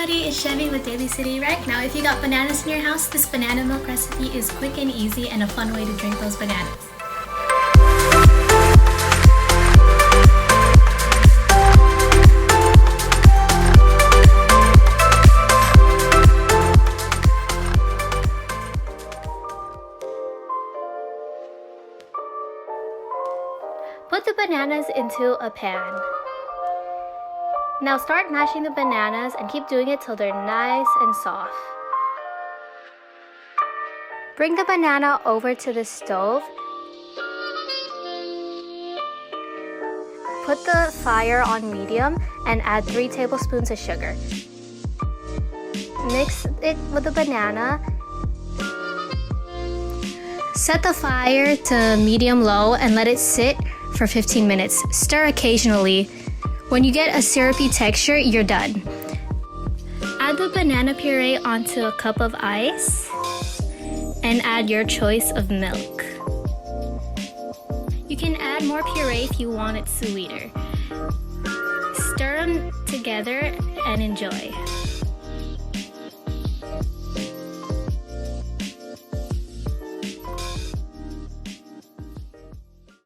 everybody, it's Chevy with Daily City Rec. Now if you got bananas in your house, this banana milk recipe is quick and easy and a fun way to drink those bananas. Put the bananas into a pan. Now start mashing the bananas and keep doing it till they're nice and soft. Bring the banana over to the stove. Put the fire on medium and add 3 tablespoons of sugar. Mix it with the banana. Set the fire to medium-low and let it sit for 15 minutes. Stir occasionally. When you get a syrupy texture, you're done. Add the banana puree onto a cup of ice and add your choice of milk. You can add more puree if you want it sweeter. Stir them together and enjoy.